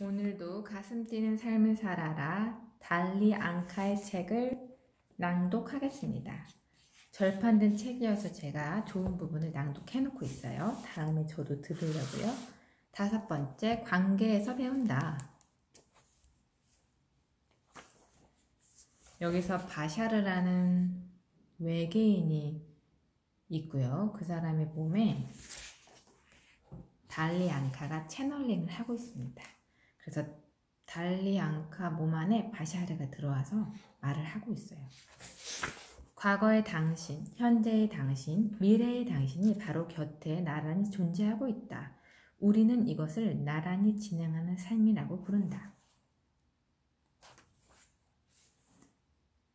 오늘도 가슴 뛰는 삶을 살아라 달리 앙카의 책을 낭독하겠습니다. 절판된 책이어서 제가 좋은 부분을 낭독해 놓고 있어요. 다음에 저도 들으려고요. 5번째, 관계에서 배운다. 여기서 바샤르라는 외계인이 있고요. 그 사람의 몸에 달리 앙카가 채널링을 하고 있습니다. 그래서 달리 앙카 몸 안에 바샤르가 들어와서 말을 하고 있어요. 과거의 당신, 현재의 당신, 미래의 당신이 바로 곁에 나란히 존재하고 있다. 우리는 이것을 나란히 진행하는 삶이라고 부른다.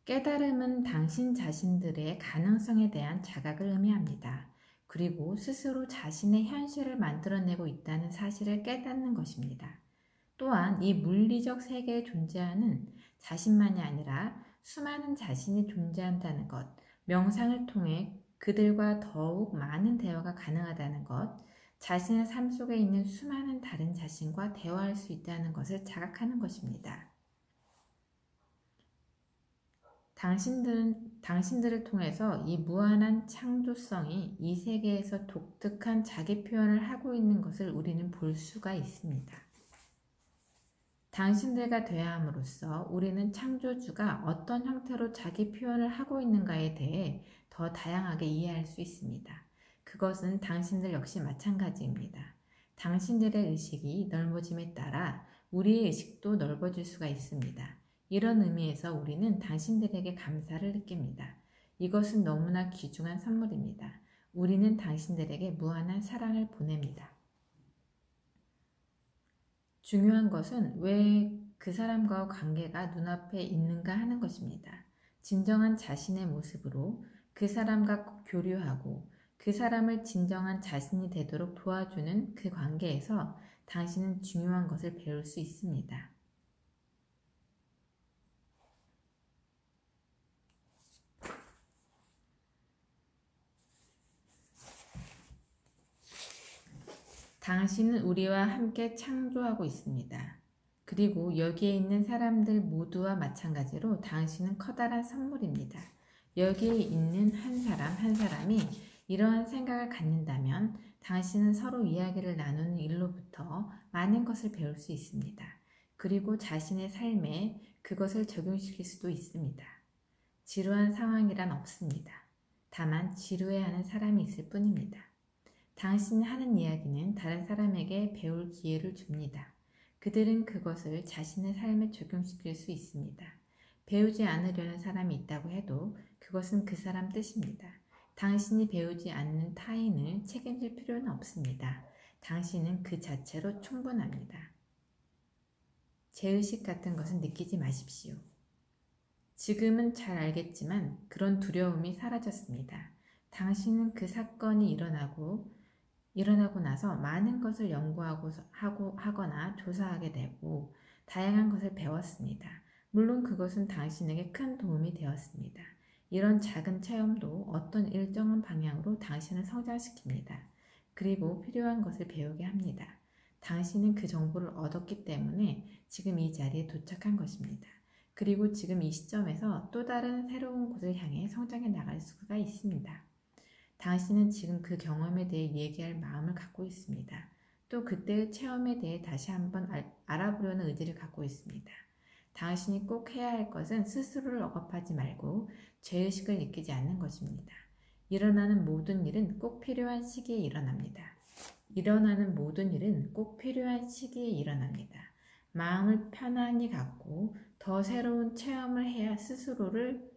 깨달음은 당신 자신들의 가능성에 대한 자각을 의미합니다. 그리고 스스로 자신의 현실을 만들어내고 있다는 사실을 깨닫는 것입니다. 또한 이 물리적 세계에 존재하는 자신만이 아니라 수많은 자신이 존재한다는 것, 명상을 통해 그들과 더욱 많은 대화가 가능하다는 것, 자신의 삶 속에 있는 수많은 다른 자신과 대화할 수 있다는 것을 자각하는 것입니다. 당신들을 통해서 이 무한한 창조성이 이 세계에서 독특한 자기 표현을 하고 있는 것을 우리는 볼 수가 있습니다. 당신들과 대화함으로써 우리는 창조주가 어떤 형태로 자기 표현을 하고 있는가에 대해 더 다양하게 이해할 수 있습니다. 그것은 당신들 역시 마찬가지입니다. 당신들의 의식이 넓어짐에 따라 우리의 의식도 넓어질 수가 있습니다. 이런 의미에서 우리는 당신들에게 감사를 느낍니다. 이것은 너무나 귀중한 선물입니다. 우리는 당신들에게 무한한 사랑을 보냅니다. 중요한 것은 왜 그 사람과의 관계가 눈앞에 있는가 하는 것입니다. 진정한 자신의 모습으로 그 사람과 교류하고 그 사람을 진정한 자신이 되도록 도와주는 그 관계에서 당신은 중요한 것을 배울 수 있습니다. 당신은 우리와 함께 창조하고 있습니다. 그리고 여기에 있는 사람들 모두와 마찬가지로 당신은 커다란 선물입니다. 여기에 있는 한 사람 한 사람이 이러한 생각을 갖는다면 당신은 서로 이야기를 나누는 일로부터 많은 것을 배울 수 있습니다. 그리고 자신의 삶에 그것을 적용시킬 수도 있습니다. 지루한 상황이란 없습니다. 다만 지루해하는 사람이 있을 뿐입니다. 당신이 하는 이야기는 다른 사람에게 배울 기회를 줍니다. 그들은 그것을 자신의 삶에 적용시킬 수 있습니다. 배우지 않으려는 사람이 있다고 해도 그것은 그 사람 뜻입니다. 당신이 배우지 않는 타인을 책임질 필요는 없습니다. 당신은 그 자체로 충분합니다. 죄의식 같은 것은 느끼지 마십시오. 지금은 잘 알겠지만 그런 두려움이 사라졌습니다. 당신은 그 사건이 일어나고 나서 많은 것을 하거나 조사하게 되고 다양한 것을 배웠습니다. 물론 그것은 당신에게 큰 도움이 되었습니다. 이런 작은 체험도 어떤 일정한 방향으로 당신을 성장시킵니다. 그리고 필요한 것을 배우게 합니다. 당신은 그 정보를 얻었기 때문에 지금 이 자리에 도착한 것입니다. 그리고 지금 이 시점에서 또 다른 새로운 곳을 향해 성장해 나갈 수가 있습니다. 당신은 지금 그 경험에 대해 얘기할 마음을 갖고 있습니다. 또 그때의 체험에 대해 다시 한번 알아보려는 의지를 갖고 있습니다. 당신이 꼭 해야 할 것은 스스로를 억압하지 말고 죄의식을 느끼지 않는 것입니다. 일어나는 모든 일은 꼭 필요한 시기에 일어납니다. 일어나는 모든 일은 꼭 필요한 시기에 일어납니다. 마음을 편안히 갖고 더 새로운 체험을 해야 스스로를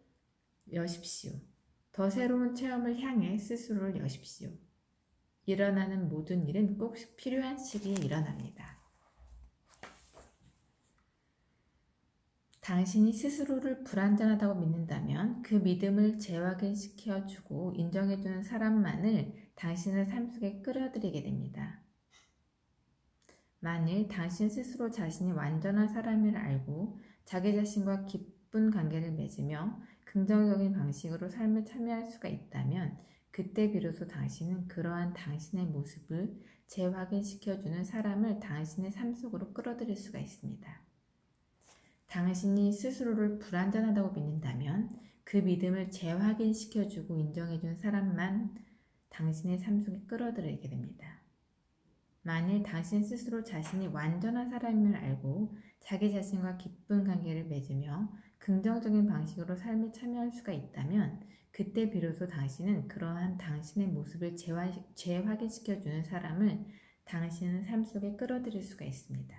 여십시오. 더 새로운 체험을 향해 스스로를 여십시오. 일어나는 모든 일은 꼭 필요한 시기에 일어납니다. 당신이 스스로를 불완전하다고 믿는다면 그 믿음을 재확인시켜주고 인정해주는 사람만을 당신의 삶 속에 끌어들이게 됩니다. 만일 당신 스스로 자신이 완전한 사람임을 알고 자기 자신과 깊은 관계를 맺으며 긍정적인 방식으로 삶에 참여할 수가 있다면 그때 비로소 당신은 그러한 당신의 모습을 재확인시켜주는 사람을 당신의 삶 속으로 끌어들일 수가 있습니다. 당신이 스스로를 불완전하다고 믿는다면 그 믿음을 재확인시켜주고 인정해준 사람만 당신의 삶 속에 끌어들이게 됩니다. 만일 당신 스스로 자신이 완전한 사람임을 알고 자기 자신과 깊은 관계를 맺으며 긍정적인 방식으로 삶에 참여할 수가 있다면 그때 비로소 당신은 그러한 당신의 모습을 재확인시켜주는 사람을 당신의 삶 속에 끌어들일 수가 있습니다.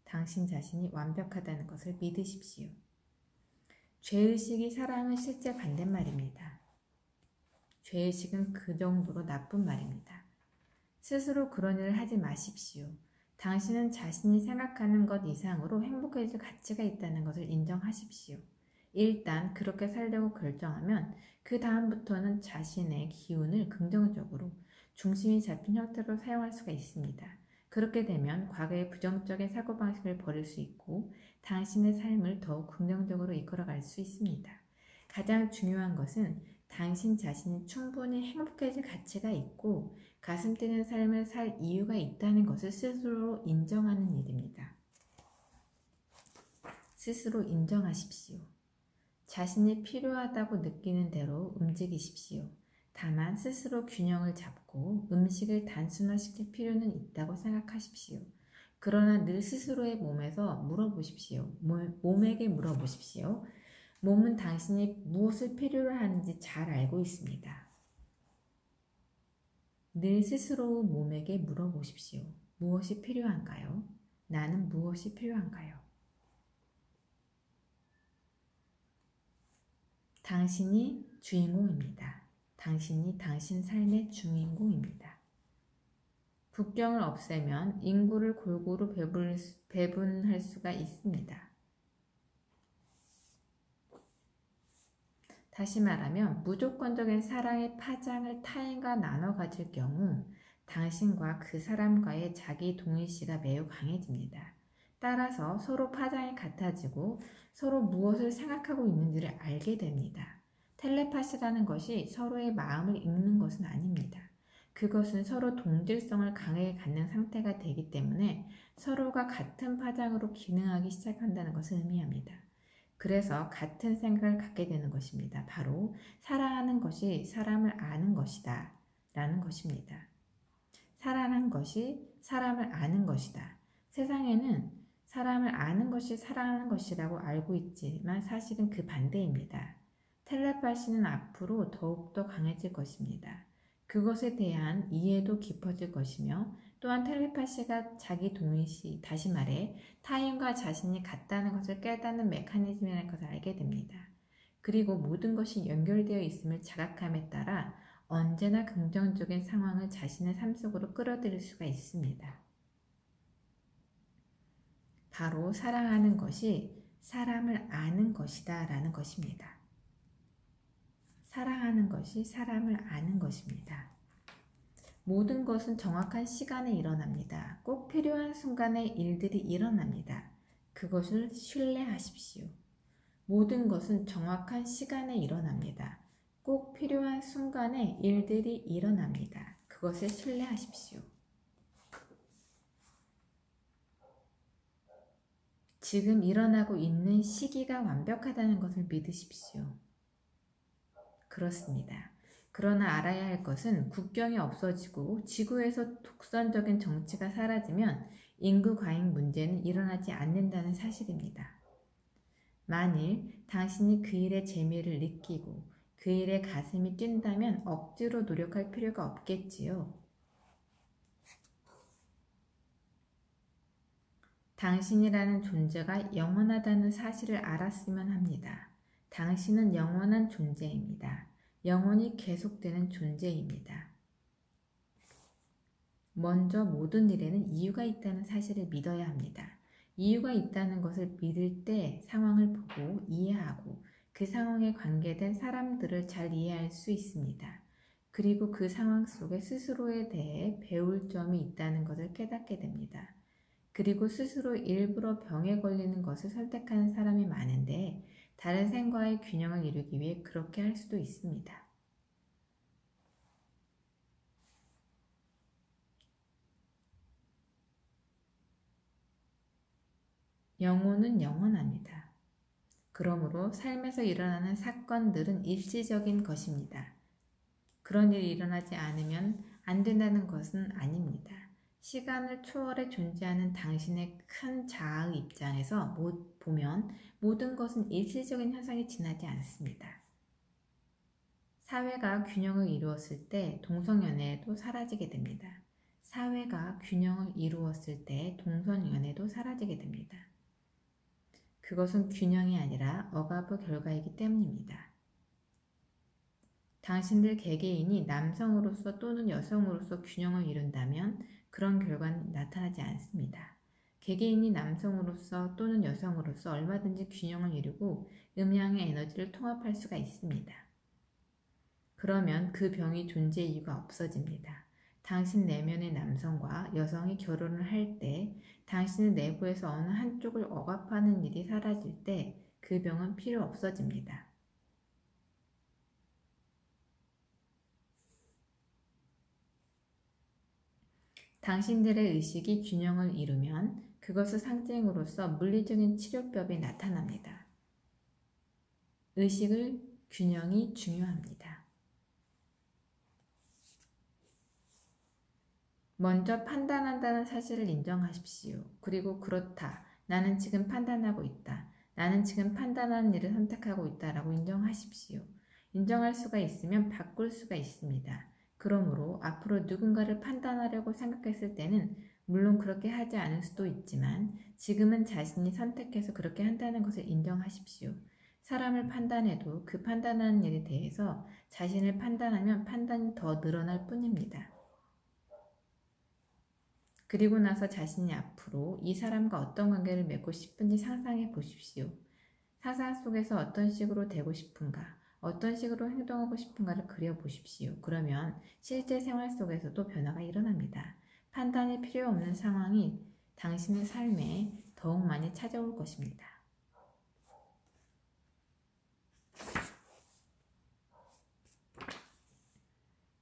당신 자신이 완벽하다는 것을 믿으십시오. 죄의식이 사랑의 실제 반대말입니다. 죄의식은 그 정도로 나쁜 말입니다. 스스로 그런 일을 하지 마십시오. 당신은 자신이 생각하는 것 이상으로 행복해질 가치가 있다는 것을 인정하십시오. 일단 그렇게 살려고 결정하면 그 다음부터는 자신의 기운을 긍정적으로 중심이 잡힌 형태로 사용할 수가 있습니다. 그렇게 되면 과거의 부정적인 사고방식을 버릴 수 있고 당신의 삶을 더욱 긍정적으로 이끌어갈 수 있습니다. 가장 중요한 것은 당신 자신이 충분히 행복해질 가치가 있고 가슴 뛰는 삶을 살 이유가 있다는 것을 스스로 인정하는 일입니다. 스스로 인정하십시오. 자신이 필요하다고 느끼는 대로 움직이십시오. 다만 스스로 균형을 잡고 음식을 단순화시킬 필요는 있다고 생각하십시오. 그러나 늘 스스로의 몸에게 물어보십시오. 몸은 당신이 무엇을 필요로 하는지 잘 알고 있습니다. 늘 스스로 몸에게 물어보십시오. 무엇이 필요한가요? 나는 무엇이 필요한가요? 당신이 주인공입니다. 당신이 당신 삶의 주인공입니다. 국경을 없애면 인구를 골고루 배분할 수가 있습니다. 다시 말하면 무조건적인 사랑의 파장을 타인과 나눠 가질 경우 당신과 그 사람과의 자기 동일시가 매우 강해집니다. 따라서 서로 파장이 같아지고 서로 무엇을 생각하고 있는지를 알게 됩니다. 텔레파시라는 것이 서로의 마음을 읽는 것은 아닙니다. 그것은 서로 동질성을 강하게 갖는 상태가 되기 때문에 서로가 같은 파장으로 기능하기 시작한다는 것을 의미합니다. 그래서 같은 생각을 갖게 되는 것입니다. 바로 사랑하는 것이 사람을 아는 것이다 라는 것입니다. 사랑하는 것이 사람을 아는 것이다. 세상에는 사람을 아는 것이 사랑하는 것이라고 알고 있지만 사실은 그 반대입니다. 텔레파시는 앞으로 더욱더 강해질 것입니다. 그것에 대한 이해도 깊어질 것이며 또한 텔레파시가 자기 동일시, 다시 말해 타인과 자신이 같다는 것을 깨닫는 메커니즘이라는 것을 알게 됩니다. 그리고 모든 것이 연결되어 있음을 자각함에 따라 언제나 긍정적인 상황을 자신의 삶 속으로 끌어들일 수가 있습니다. 바로 사랑하는 것이 사람을 아는 것이다 라는 것입니다. 사랑하는 것이 사람을 아는 것입니다. 모든 것은 정확한 시간에 일어납니다. 꼭 필요한 순간에 일들이 일어납니다. 그것을 신뢰하십시오. 모든 것은 정확한 시간에 일어납니다. 꼭 필요한 순간에 일들이 일어납니다. 그것을 신뢰하십시오. 지금 일어나고 있는 시기가 완벽하다는 것을 믿으십시오. 그렇습니다. 그러나 알아야 할 것은 국경이 없어지고 지구에서 독선적인 정치가 사라지면 인구 과잉 문제는 일어나지 않는다는 사실입니다. 만일 당신이 그 일의 재미를 느끼고 그 일에 가슴이 뛴다면 억지로 노력할 필요가 없겠지요. 당신이라는 존재가 영원하다는 사실을 알았으면 합니다. 당신은 영원한 존재입니다. 영원히 계속되는 존재입니다. 먼저 모든 일에는 이유가 있다는 사실을 믿어야 합니다. 이유가 있다는 것을 믿을 때 상황을 보고 이해하고 그 상황에 관계된 사람들을 잘 이해할 수 있습니다. 그리고 그 상황 속에 스스로에 대해 배울 점이 있다는 것을 깨닫게 됩니다. 그리고 스스로 일부러 병에 걸리는 것을 선택하는 사람이 많은데 다른 생과의 균형을 이루기 위해 그렇게 할 수도 있습니다. 영혼은 영원합니다. 그러므로 삶에서 일어나는 사건들은 일시적인 것입니다. 그런 일이 일어나지 않으면 안 된다는 것은 아닙니다. 시간을 초월해 존재하는 당신의 큰 자아의 입장에서 보면 모든 것은 일시적인 현상이 지나지 않습니다. 사회가 균형을 이루었을 때 동성연애도 사라지게 됩니다. 사회가 균형을 이루었을 때 동성연애도 사라지게 됩니다. 그것은 균형이 아니라 억압의 결과이기 때문입니다. 당신들 개개인이 남성으로서 또는 여성으로서 균형을 이룬다면 그런 결과는 나타나지 않습니다. 개개인이 남성으로서 또는 여성으로서 얼마든지 균형을 이루고 음양의 에너지를 통합할 수가 있습니다. 그러면 그 병이 존재 이유가 없어집니다. 당신 내면의 남성과 여성이 결혼을 할 때 당신의 내부에서 어느 한쪽을 억압하는 일이 사라질 때 그 병은 필요 없어집니다. 당신들의 의식이 균형을 이루면 그것의 상징으로서 물리적인 치료법이 나타납니다. 의식을 균형이 중요합니다. 먼저 판단한다는 사실을 인정하십시오. 그리고 그렇다. 나는 지금 판단하고 있다. 나는 지금 판단하는 일을 선택하고 있다라고 인정하십시오. 인정할 수가 있으면 바꿀 수가 있습니다. 그러므로 앞으로 누군가를 판단하려고 생각했을 때는 물론 그렇게 하지 않을 수도 있지만 지금은 자신이 선택해서 그렇게 한다는 것을 인정하십시오. 사람을 판단해도 그 판단하는 일에 대해서 자신을 판단하면 판단이 더 늘어날 뿐입니다. 그리고 나서 자신이 앞으로 이 사람과 어떤 관계를 맺고 싶은지 상상해 보십시오. 상상 속에서 어떤 식으로 되고 싶은가, 어떤 식으로 행동하고 싶은가를 그려보십시오. 그러면 실제 생활 속에서도 변화가 일어납니다. 판단이 필요 없는 상황이 당신의 삶에 더욱 많이 찾아올 것입니다.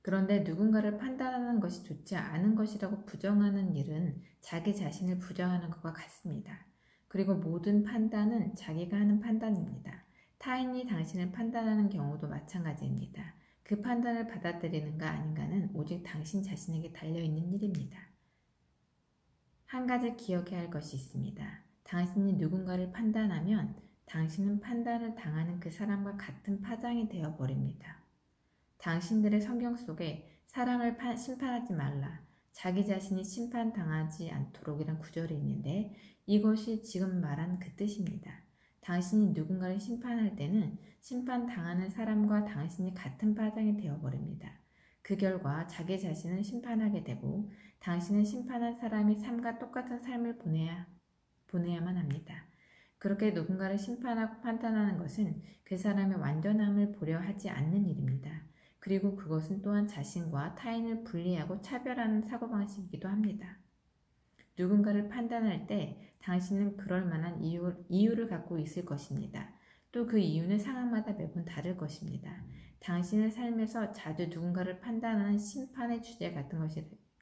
그런데 누군가를 판단하는 것이 좋지 않은 것이라고 부정하는 일은 자기 자신을 부정하는 것과 같습니다. 그리고 모든 판단은 자기가 하는 판단입니다. 타인이 당신을 판단하는 경우도 마찬가지입니다. 그 판단을 받아들이는가 아닌가는 오직 당신 자신에게 달려있는 일입니다. 한 가지 기억해야 할 것이 있습니다. 당신이 누군가를 판단하면 당신은 판단을 당하는 그 사람과 같은 파장이 되어버립니다. 당신들의 성경 속에 사람을 심판하지 말라, 자기 자신이 심판당하지 않도록이란 구절이 있는데 이것이 지금 말한 그 뜻입니다. 당신이 누군가를 심판할 때는 심판당하는 사람과 당신이 같은 파장이 되어버립니다. 그 결과 자기 자신을 심판하게 되고 당신은 심판한 사람이 삶과 똑같은 삶을 보내야만 합니다. 그렇게 누군가를 심판하고 판단하는 것은 그 사람의 완전함을 보려 하지 않는 일입니다. 그리고 그것은 또한 자신과 타인을 분리하고 차별하는 사고방식이기도 합니다. 누군가를 판단할 때 당신은 그럴 만한 이유를 갖고 있을 것입니다. 또 그 이유는 상황마다 매번 다를 것입니다. 당신의 삶에서 자주 누군가를 판단하는 심판의 주제 같은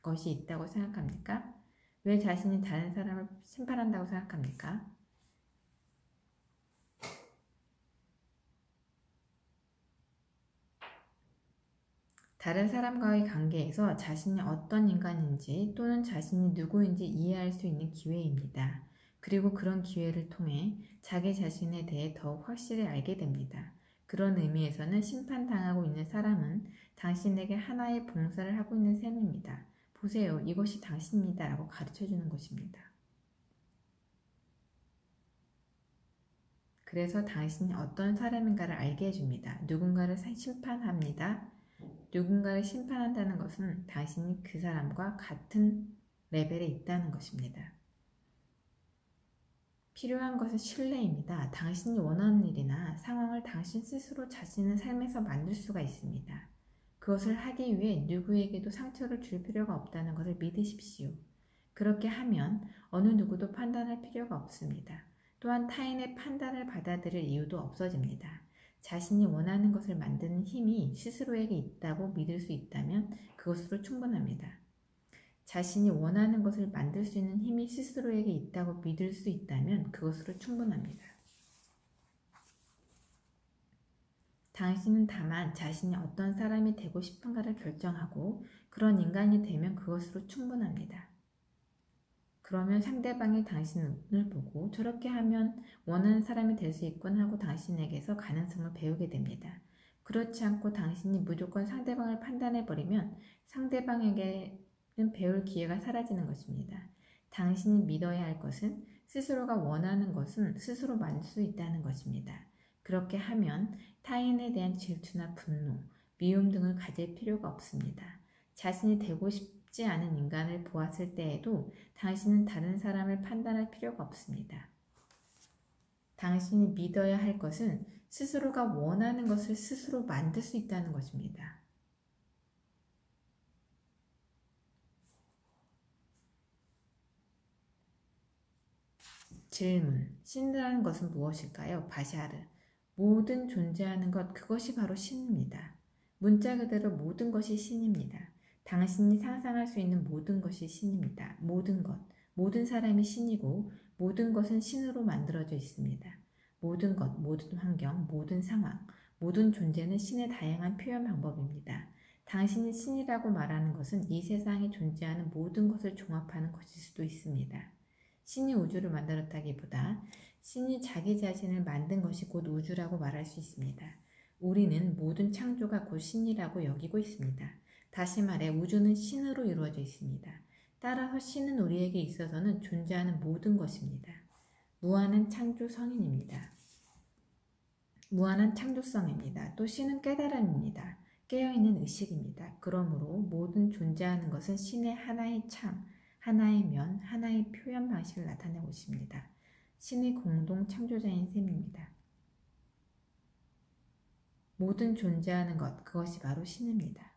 것이 있다고 생각합니까? 왜 자신이 다른 사람을 심판한다고 생각합니까? 다른 사람과의 관계에서 자신이 어떤 인간인지 또는 자신이 누구인지 이해할 수 있는 기회입니다. 그리고 그런 기회를 통해 자기 자신에 대해 더욱 확실히 알게 됩니다. 그런 의미에서는 심판당하고 있는 사람은 당신에게 하나의 봉사를 하고 있는 셈입니다. 보세요. 이것이 당신입니다. 라고 가르쳐주는 것입니다. 그래서 당신이 어떤 사람인가를 알게 해줍니다. 누군가를 심판합니다. 누군가를 심판한다는 것은 당신이 그 사람과 같은 레벨에 있다는 것입니다. 필요한 것은 신뢰입니다. 당신이 원하는 일이나 상황을 당신 스스로 자신의 삶에서 만들 수가 있습니다. 그것을 하기 위해 누구에게도 상처를 줄 필요가 없다는 것을 믿으십시오. 그렇게 하면 어느 누구도 판단할 필요가 없습니다. 또한 타인의 판단을 받아들일 이유도 없어집니다. 자신이 원하는 것을 만드는 힘이 스스로에게 있다고 믿을 수 있다면 그것으로 충분합니다. 자신이 원하는 것을 만들 수 있는 힘이 스스로에게 있다고 믿을 수 있다면 그것으로 충분합니다. 당신은 다만 자신이 어떤 사람이 되고 싶은가를 결정하고 그런 인간이 되면 그것으로 충분합니다. 그러면 상대방이 당신을 보고 저렇게 하면 원하는 사람이 될 수 있군 하고 당신에게서 가능성을 배우게 됩니다. 그렇지 않고 당신이 무조건 상대방을 판단해버리면 상대방에게는 배울 기회가 사라지는 것입니다. 당신이 믿어야 할 것은 스스로가 원하는 것은 스스로 만들 수 있다는 것입니다. 그렇게 하면 타인에 대한 질투나 분노, 미움 등을 가질 필요가 없습니다. 자신이 되고 싶지 않은 인간을 보았을 때에도 당신은 다른 사람을 판단할 필요가 없습니다. 당신이 믿어야 할 것은 스스로가 원하는 것을 스스로 만들 수 있다는 것입니다. 질문. 신이라는 것은 무엇일까요? 바샤르. 모든 존재하는 것, 그것이 바로 신입니다. 문자 그대로 모든 것이 신입니다. 당신이 상상할 수 있는 모든 것이 신입니다. 모든 것, 모든 사람이 신이고 모든 것은 신으로 만들어져 있습니다. 모든 것, 모든 환경, 모든 상황, 모든 존재는 신의 다양한 표현 방법입니다. 당신이 신이라고 말하는 것은 이 세상에 존재하는 모든 것을 종합하는 것일 수도 있습니다. 신이 우주를 만들었다기보다 신이 자기 자신을 만든 것이 곧 우주라고 말할 수 있습니다. 우리는 모든 창조가 곧 신이라고 여기고 있습니다. 다시 말해 우주는 신으로 이루어져 있습니다. 따라서 신은 우리에게 있어서는 존재하는 모든 것입니다. 무한한 창조 성인입니다. 무한한 창조성입니다. 또 신은 깨달음입니다. 깨어있는 의식입니다. 그러므로 모든 존재하는 것은 신의 하나의 참, 하나의 면, 하나의 표현 방식을 나타내고 있습니다. 신의 공동 창조자인 셈입니다. 모든 존재하는 것, 그것이 바로 신입니다.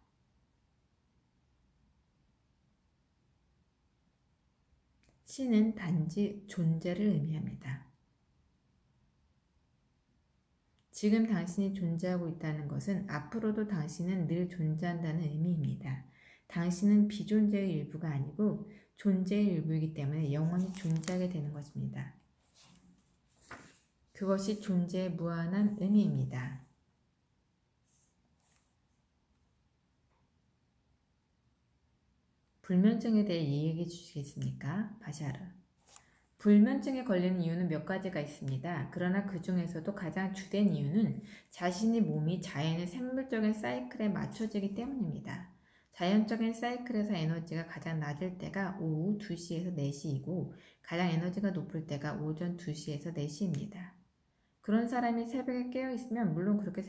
신은 단지 존재를 의미합니다. 지금 당신이 존재하고 있다는 것은 앞으로도 당신은 늘 존재한다는 의미입니다. 당신은 비존재의 일부가 아니고 존재의 일부이기 때문에 영원히 존재하게 되는 것입니다. 그것이 존재의 무한한 의미입니다. 불면증에 대해 얘기해 주시겠습니까? 바샤르. 불면증에 걸리는 이유는 몇 가지가 있습니다. 그러나 그 중에서도 가장 주된 이유는 자신의 몸이 자연의 생물적인 사이클에 맞춰지기 때문입니다. 자연적인 사이클에서 에너지가 가장 낮을 때가 오후 2시에서 4시이고 가장 에너지가 높을 때가 오전 2시에서 4시입니다. 그런 사람이 새벽에 깨어있으면 물론 그렇게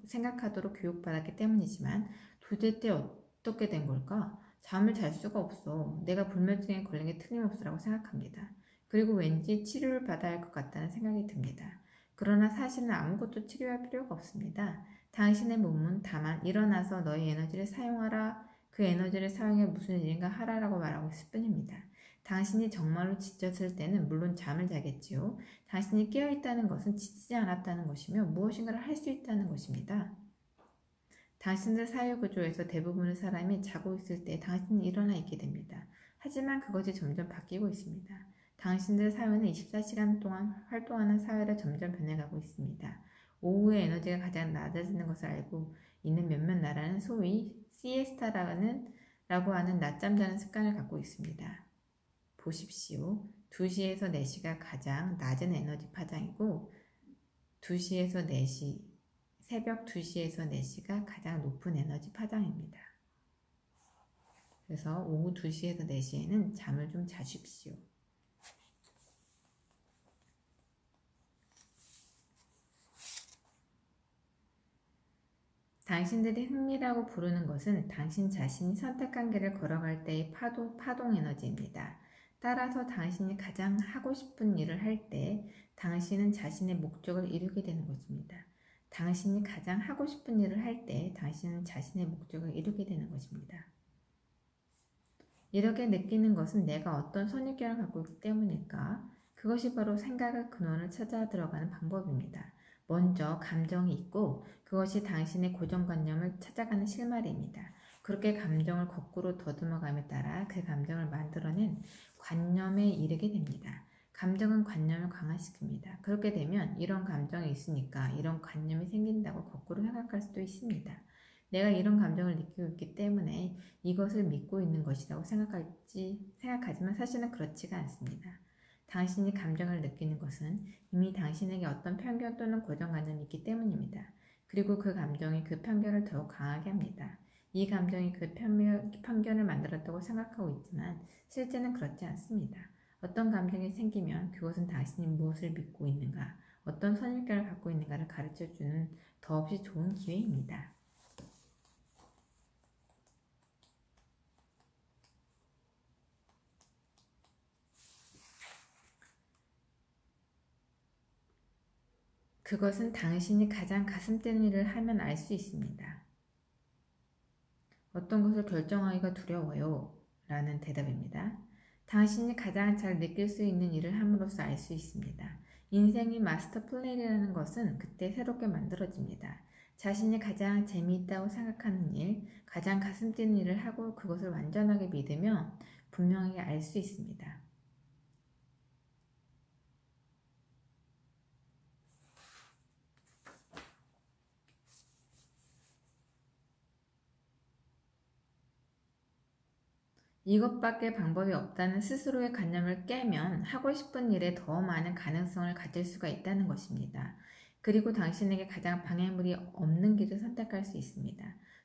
생각하도록 교육받았기 때문이지만 도대체 어떻게 된 걸까? 잠을 잘 수가 없어. 내가 불면증에 걸린 게 틀림없으라고 생각합니다. 그리고 왠지 치료를 받아야 할 것 같다는 생각이 듭니다. 그러나 사실은 아무것도 치료할 필요가 없습니다. 당신의 몸은 다만 일어나서 너의 에너지를 사용하라, 그 에너지를 사용해 무슨 일인가 하라라고 말하고 있을 뿐입니다. 당신이 정말로 지쳤을 때는 물론 잠을 자겠지요. 당신이 깨어있다는 것은 지치지 않았다는 것이며 무엇인가를 할 수 있다는 것입니다. 당신들 사회구조에서 대부분의 사람이 자고 있을 때 당신은 일어나 있게 됩니다. 하지만 그것이 점점 바뀌고 있습니다. 당신들 사회는 24시간 동안 활동하는 사회로 점점 변해가고 있습니다. 오후에 에너지가 가장 낮아지는 것을 알고 있는 몇몇 나라는 소위 시에스타라고 하는 낮잠 자는 습관을 갖고 있습니다. 보십시오. 2시에서 4시가 가장 낮은 에너지 파장이고 2시에서 4시, 새벽 2시에서 4시가 가장 높은 에너지 파장입니다. 그래서 오후 2시에서 4시에는 잠을 좀 자십시오. 당신들이 흥미라고 부르는 것은 당신 자신이 선택한 길을 걸어갈 때의 파동 에너지입니다. 따라서 당신이 가장 하고 싶은 일을 할 때 당신은 자신의 목적을 이루게 되는 것입니다. 당신이 가장 하고 싶은 일을 할 때 당신은 자신의 목적을 이루게 되는 것입니다. 이렇게 느끼는 것은 내가 어떤 선입견을 갖고 있기 때문일까? 그것이 바로 생각의 근원을 찾아 들어가는 방법입니다. 먼저 감정이 있고 그것이 당신의 고정관념을 찾아가는 실마리입니다. 그렇게 감정을 거꾸로 더듬어감에 따라 그 감정을 만들어낸 관념에 이르게 됩니다. 감정은 관념을 강화시킵니다. 그렇게 되면 이런 감정이 있으니까 이런 관념이 생긴다고 거꾸로 생각할 수도 있습니다. 내가 이런 감정을 느끼고 있기 때문에 이것을 믿고 있는 것이라고 생각하지만 사실은 그렇지가 않습니다. 당신이 감정을 느끼는 것은 이미 당신에게 어떤 편견 또는 고정관념이 있기 때문입니다. 그리고 그 감정이 그 편견을 더욱 강하게 합니다. 이 감정이 그 편견을 만들었다고 생각하고 있지만 실제는 그렇지 않습니다. 어떤 감정이 생기면 그것은 당신이 무엇을 믿고 있는가, 어떤 선입견을 갖고 있는가를 가르쳐주는 더없이 좋은 기회입니다. 그것은 당신이 가장 가슴 뛰는 일을 하면 알 수 있습니다. 어떤 것을 결정하기가 두려워요? 라는 대답입니다. 당신이 가장 잘 느낄 수 있는 일을 함으로써 알 수 있습니다. 인생이 마스터 플랜이라는 것은 그때 새롭게 만들어집니다. 자신이 가장 재미있다고 생각하는 일, 가장 가슴 뛰는 일을 하고 그것을 완전하게 믿으면 분명히 알 수 있습니다. 이것밖에 방법이 없다는 스스로의 관념을 깨면 하고 싶은 일에 더 많은 가능성을 가질 수가 있다는 것입니다. 그리고 당신에게 가장 방해물이 없는 길을 선택할 수 있습니다.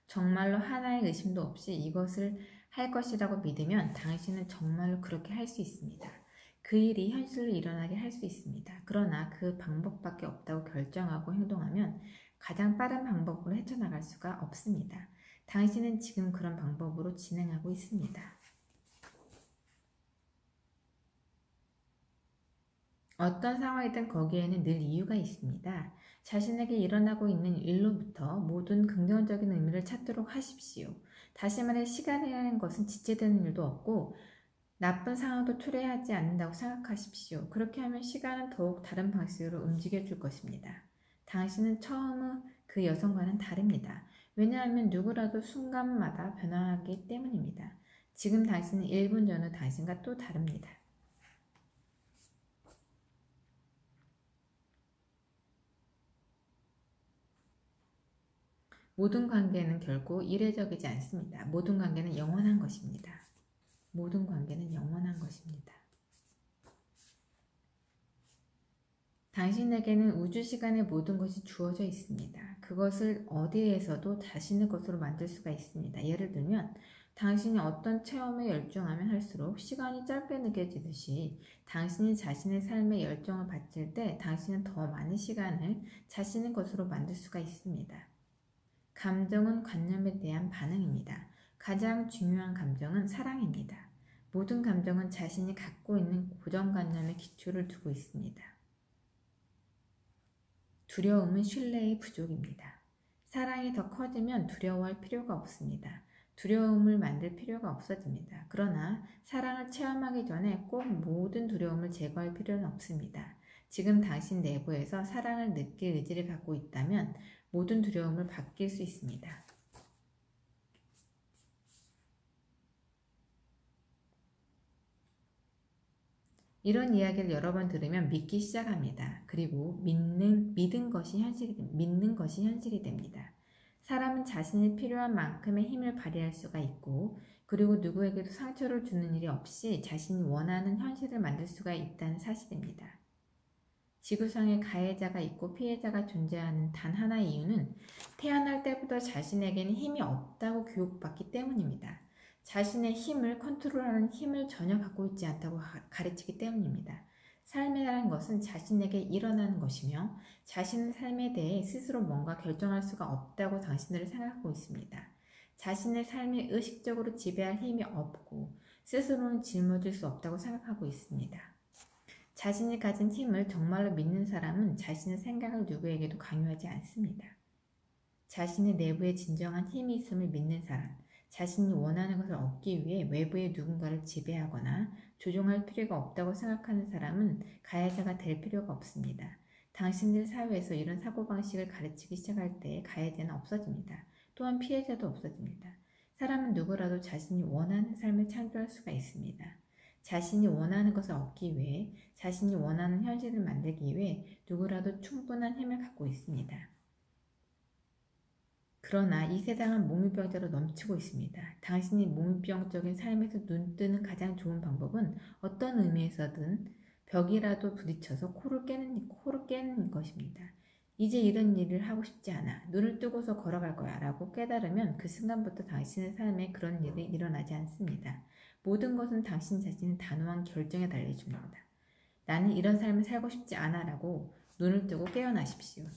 정말로 하나의 의심도 없이 이것을 할 것이라고 믿으면 당신은 정말로 그렇게 할 수 있습니다. 그 일이 현실로 일어나게 할 수 있습니다. 그러나 그 방법밖에 없다고 결정하고 행동하면 가장 빠른 방법으로 헤쳐나갈 수가 없습니다. 당신은 지금 그런 방법으로 진행하고 있습니다. 어떤 상황이든 거기에는 늘 이유가 있습니다. 자신에게 일어나고 있는 일로부터 모든 긍정적인 의미를 찾도록 하십시오. 다시 말해 시간이라는 것은 지체되는 일도 없고 나쁜 상황도 초래하지 않는다고 생각하십시오. 그렇게 하면 시간은 더욱 다른 방식으로 움직여 줄 것입니다. 당신은 처음의 그 여성과는 다릅니다. 왜냐하면 누구라도 순간마다 변화하기 때문입니다. 지금 당신은 1분 전의 당신과 또 다릅니다. 모든 관계는 결코 이례적이지 않습니다. 모든 관계는 영원한 것입니다. 모든 관계는 영원한 것입니다. 당신에게는 우주시간의 모든 것이 주어져 있습니다. 그것을 어디에서도 자신의 것으로 만들 수가 있습니다. 예를 들면 당신이 어떤 체험에 열중하면 할수록 시간이 짧게 느껴지듯이 당신이 자신의 삶에 열정을 바칠 때 당신은 더 많은 시간을 자신의 것으로 만들 수가 있습니다. 감정은 관념에 대한 반응입니다. 가장 중요한 감정은 사랑입니다. 모든 감정은 자신이 갖고 있는 고정관념에 기초를 두고 있습니다. 두려움은 신뢰의 부족입니다. 사랑이 더 커지면 두려워할 필요가 없습니다. 두려움을 만들 필요가 없어집니다. 그러나 사랑을 체험하기 전에 꼭 모든 두려움을 제거할 필요는 없습니다. 지금 당신 내부에서 사랑을 느낄 의지를 갖고 있다면 모든 두려움을 바뀔 수 있습니다. 이런 이야기를 여러 번 들으면 믿기 시작합니다. 그리고 믿는 것이 현실이 됩니다. 사람은 자신이 필요한 만큼의 힘을 발휘할 수가 있고, 그리고 누구에게도 상처를 주는 일이 없이 자신이 원하는 현실을 만들 수가 있다는 사실입니다. 지구상에 가해자가 있고 피해자가 존재하는 단 하나의 이유는 태어날 때부터 자신에게는 힘이 없다고 교육받기 때문입니다. 자신의 힘을 컨트롤하는 힘을 전혀 갖고 있지 않다고 가르치기 때문입니다. 삶이라는 것은 자신에게 일어나는 것이며 자신의 삶에 대해 스스로 뭔가 결정할 수가 없다고 당신들은 생각하고 있습니다. 자신의 삶을 의식적으로 지배할 힘이 없고 스스로는 짊어질 수 없다고 생각하고 있습니다. 자신이 가진 힘을 정말로 믿는 사람은 자신의 생각을 누구에게도 강요하지 않습니다. 자신의 내부에 진정한 힘이 있음을 믿는 사람, 자신이 원하는 것을 얻기 위해 외부의 누군가를 지배하거나 조종할 필요가 없다고 생각하는 사람은 가해자가 될 필요가 없습니다. 당신들 사회에서 이런 사고방식을 가르치기 시작할 때 가해자는 없어집니다. 또한 피해자도 없어집니다. 사람은 누구라도 자신이 원하는 삶을 창조할 수가 있습니다. 자신이 원하는 것을 얻기 위해, 자신이 원하는 현실을 만들기 위해 누구라도 충분한 힘을 갖고 있습니다. 그러나 이 세상은 몽유병자로 넘치고 있습니다. 당신이 몽유병적인 삶에서 눈뜨는 가장 좋은 방법은 어떤 의미에서든 벽이라도 부딪혀서 코를 깨는 것입니다. 이제 이런 일을 하고 싶지 않아. 눈을 뜨고서 걸어갈 거야 라고 깨달으면 그 순간부터 당신의 삶에 그런 일이 일어나지 않습니다. 모든 것은 당신 자신의 단호한 결정에 달려있습니다. 나는 이런 삶을 살고 싶지 않아 라고 눈을 뜨고 깨어나십시오.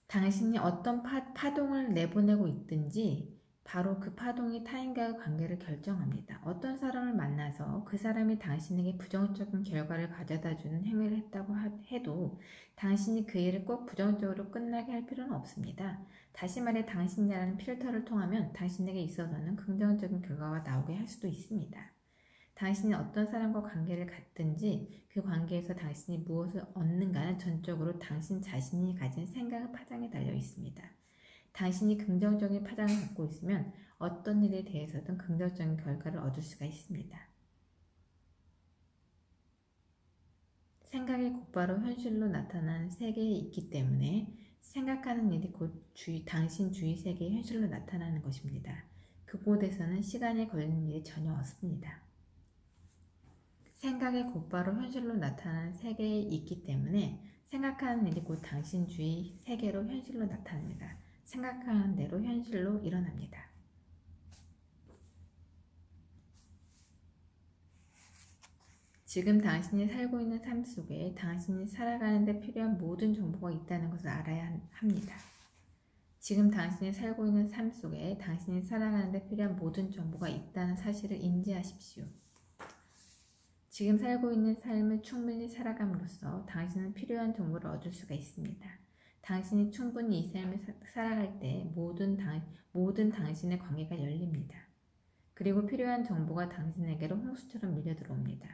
당신이 어떤 파동을 내보내고 있든지 바로 그 파동이 타인과의 관계를 결정합니다. 어떤 사람을 만나서 그 사람이 당신에게 부정적인 결과를 가져다주는 행위를 했다고 해도 당신이 그 일을 꼭 부정적으로 끝나게 할 필요는 없습니다. 다시 말해 당신이라는 필터를 통하면 당신에게 있어서는 긍정적인 결과가 나오게 할 수도 있습니다. 당신이 어떤 사람과 관계를 갖든지 그 관계에서 당신이 무엇을 얻는가는 전적으로 당신 자신이 가진 생각의 파장에 달려 있습니다. 당신이 긍정적인 파장을 갖고 있으면 어떤 일에 대해서든 긍정적인 결과를 얻을 수가 있습니다. 생각이 곧바로 현실로 나타나는 세계에 있기 때문에 생각하는 일이 곧 당신 주위 세계의 현실로 나타나는 것입니다. 그곳에서는 시간이 걸리는 일이 전혀 없습니다. 생각이 곧바로 현실로 나타나는 세계에 있기 때문에 생각하는 일이 곧 당신 주위 세계로 현실로 나타납니다. 생각하는 대로 현실로 일어납니다. 지금 당신이 살고 있는 삶 속에 당신이 살아가는 데 필요한 모든 정보가 있다는 것을 알아야 합니다. 지금 당신이 살고 있는 삶 속에 당신이 살아가는 데 필요한 모든 정보가 있다는 사실을 인지하십시오. 지금 살고 있는 삶을 충분히 살아감으로써 당신은 필요한 정보를 얻을 수가 있습니다. 당신이 충분히 이 삶을 살아갈 때 모든 당신의 관계가 열립니다. 그리고 필요한 정보가 당신에게로 홍수처럼 밀려 들어옵니다.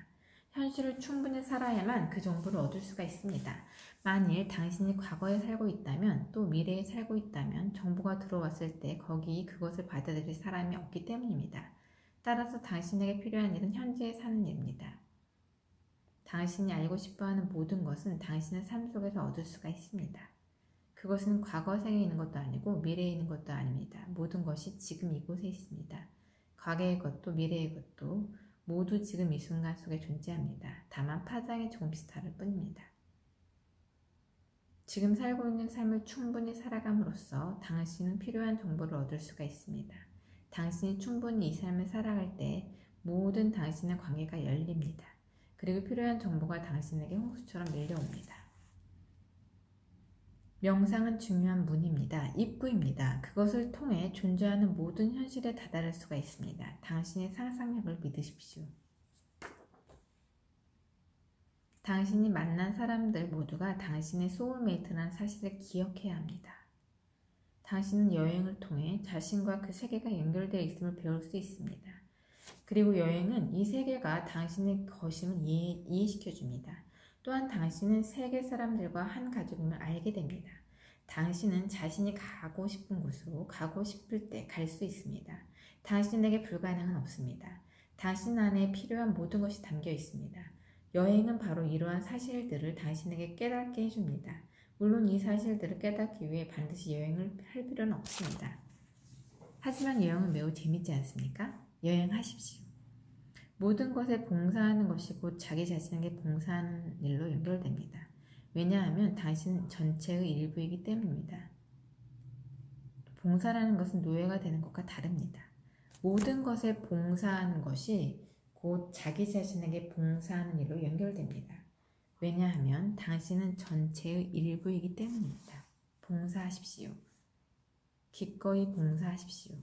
현실을 충분히 살아야만 그 정보를 얻을 수가 있습니다. 만일 당신이 과거에 살고 있다면 또 미래에 살고 있다면 정보가 들어왔을 때 거기 그것을 받아들일 사람이 없기 때문입니다. 따라서 당신에게 필요한 일은 현재에 사는 일입니다. 당신이 알고 싶어하는 모든 것은 당신의 삶 속에서 얻을 수가 있습니다. 그것은 과거 생에 있는 것도 아니고 미래에 있는 것도 아닙니다. 모든 것이 지금 이곳에 있습니다. 과거의 것도 미래의 것도 모두 지금 이 순간 속에 존재합니다. 다만 파장이 조금씩 다를 뿐입니다. 지금 살고 있는 삶을 충분히 살아감으로써 당신은 필요한 정보를 얻을 수가 있습니다. 당신이 충분히 이 삶을 살아갈 때 모든 당신의 관계가 열립니다. 그리고 필요한 정보가 당신에게 홍수처럼 밀려옵니다. 명상은 중요한 문입니다. 입구입니다. 그것을 통해 존재하는 모든 현실에 다다를 수가 있습니다. 당신의 상상력을 믿으십시오. 당신이 만난 사람들 모두가 당신의 소울메이트라는 사실을 기억해야 합니다. 당신은 여행을 통해 자신과 그 세계가 연결되어 있음을 배울 수 있습니다. 그리고 여행은 이 세계가 당신의 것임을 이해시켜줍니다. 또한 당신은 세계 사람들과 한 가족임을 알게 됩니다. 당신은 자신이 가고 싶은 곳으로 가고 싶을 때 갈 수 있습니다. 당신에게 불가능은 없습니다. 당신 안에 필요한 모든 것이 담겨 있습니다. 여행은 바로 이러한 사실들을 당신에게 깨닫게 해줍니다. 물론 이 사실들을 깨닫기 위해 반드시 여행을 할 필요는 없습니다. 하지만 여행은 매우 재밌지 않습니까? 여행하십시오. 모든 것에 봉사하는 것이 곧 자기 자신에게 봉사하는 일로 연결됩니다. 왜냐하면 당신은 전체의 일부이기 때문입니다. 봉사라는 것은 노예가 되는 것과 다릅니다. 모든 것에 봉사하는 것이 곧 자기 자신에게 봉사하는 일로 연결됩니다. 왜냐하면 당신은 전체의 일부이기 때문입니다. 봉사하십시오. 기꺼이 봉사하십시오.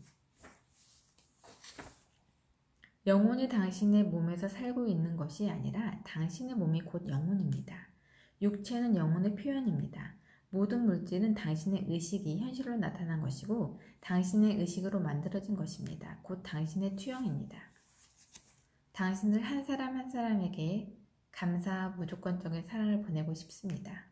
영혼이 당신의 몸에서 살고 있는 것이 아니라 당신의 몸이 곧 영혼입니다. 육체는 영혼의 표현입니다. 모든 물질은 당신의 의식이 현실로 나타난 것이고 당신의 의식으로 만들어진 것입니다. 곧 당신의 투영입니다. 당신을 한 사람 한 사람에게 감사와 무조건적인 사랑을 보내고 싶습니다.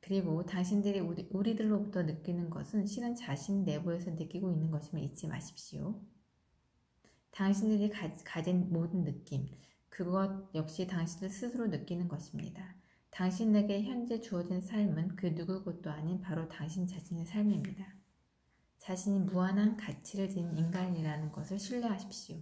그리고 당신들이 우리들로부터 느끼는 것은 실은 자신 내부에서 느끼고 있는 것임을 잊지 마십시오. 당신들이 가진 모든 느낌, 그것 역시 당신들 스스로 느끼는 것입니다. 당신에게 현재 주어진 삶은 그 누구것도 아닌 바로 당신 자신의 삶입니다. 자신이 무한한 가치를 지닌 인간이라는 것을 신뢰하십시오.